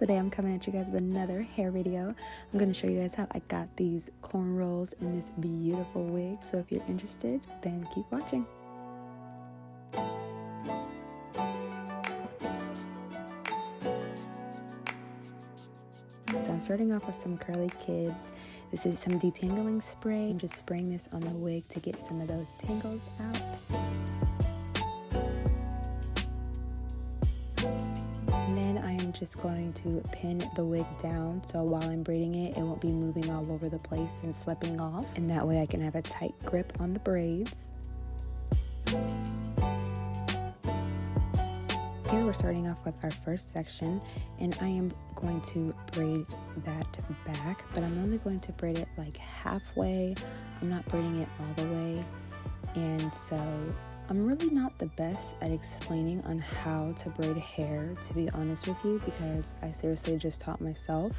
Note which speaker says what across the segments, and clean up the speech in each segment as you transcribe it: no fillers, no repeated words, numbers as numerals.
Speaker 1: Today I'm coming at you guys with another hair video. I'm going to show you guys how I got these cornrows in this beautiful wig. So if you're interested, then keep watching. So I'm starting off with some curly kids. This is some detangling spray. I'm just spraying this on the wig to get some of those tangles out. And then I am just going to pin the wig down so while I'm braiding it, it won't be moving all over the place and slipping off. And that way I can have a tight grip on the braids. Here we're starting off with our first section, and I am going to braid that back, but I'm only going to braid it like halfway. I'm not braiding it all the way, and so I'm really not the best at explaining on how to braid hair, to be honest with you, because I seriously just taught myself.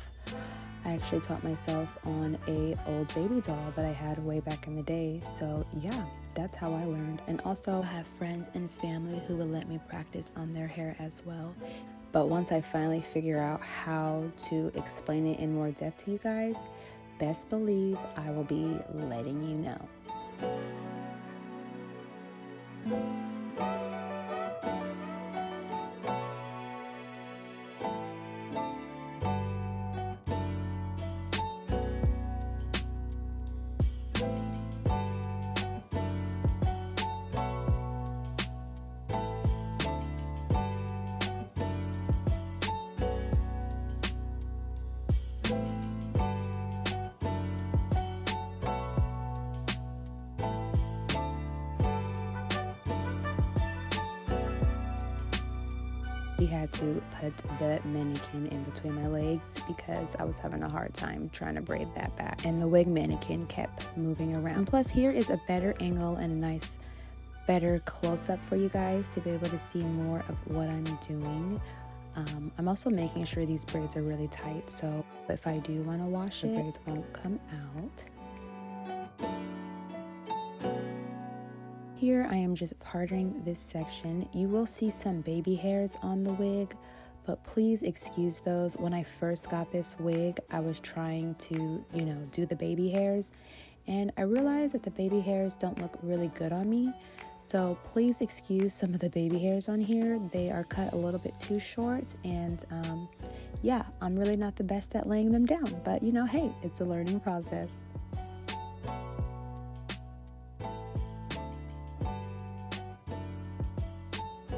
Speaker 1: I actually taught myself on a old baby doll that I had way back in the day. So yeah, that's how I learned. And also I have friends and family who will let me practice on their hair as well. But once I finally figure out how to explain it in more depth to you guys, best believe I will be letting you know. We had to put the mannequin in between my legs because I was having a hard time trying to braid that back, and the wig mannequin kept moving around. And plus here is a better angle and a nice better close-up for you guys to be able to see more of what I'm doing. I'm also making sure these braids are really tight, so if I do want to wash it, the braids won't come out. Here I am just parting this section. You will see some baby hairs on the wig, but please excuse those. When I first got this wig, I was trying to, do the baby hairs, and I realized that the baby hairs don't look really good on me. So please excuse some of the baby hairs on here. They are cut a little bit too short, and yeah, I'm really not the best at laying them down, but hey, it's a learning process.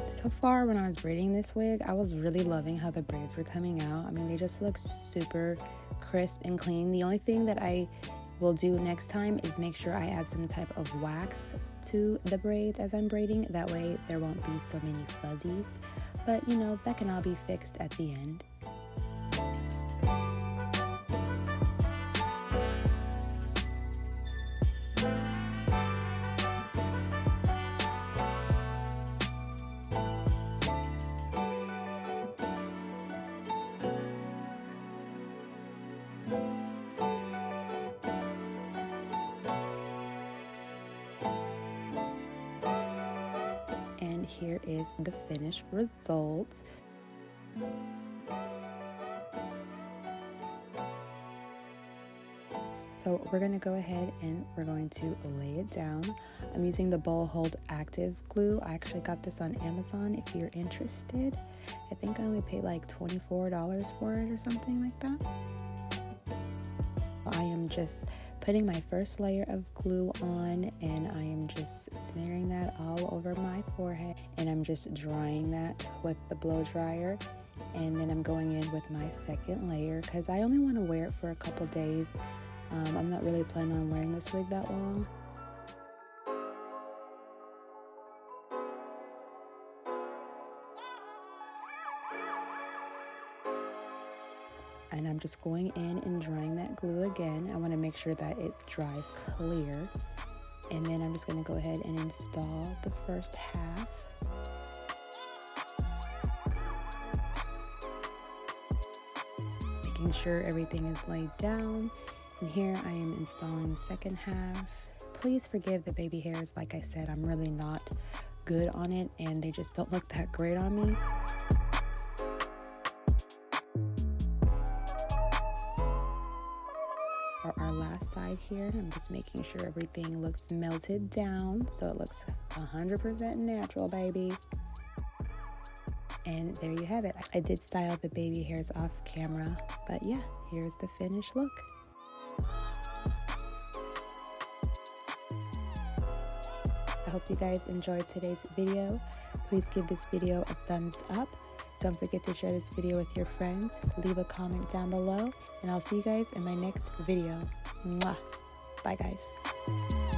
Speaker 1: So far, when I was braiding this wig, I was really loving how the braids were coming out. I mean, they just look super crisp and clean. The only thing that I will do next time is make sure I add some type of wax to the braids as I'm braiding. That way, there won't be so many fuzzies. But, that can all be fixed at the end. And here is the finished result. So we're going to go ahead and we're going to lay it down. I'm using the Bowl Hold Active Glue. I actually got this on Amazon if you're interested. I think I only paid like $24 for it or something like that. I am just putting my first layer of glue on, and I am just smearing that all over my forehead, and I'm just drying that with the blow dryer. And then I'm going in with my second layer because I only want to wear it for a couple days. I'm not really planning on wearing this wig that long. And I'm just going in and drying that glue again. I want to make sure that it dries clear. And then I'm just going to go ahead and install the first half. Making sure everything is laid down. And here I am installing the second half. Please forgive the baby hairs. Like I said, I'm really not good on it, and they just don't look that great on me. our last side here. I'm just making sure everything looks melted down so it looks 100% natural, baby. And there you have it. I did style the baby hairs off camera, but yeah, here's the finished look. I hope you guys enjoyed today's video. Please give this video a thumbs up. Don't forget to share this video with your friends. Leave a comment down below, and I'll see you guys in my next video. Mwah. Bye, guys.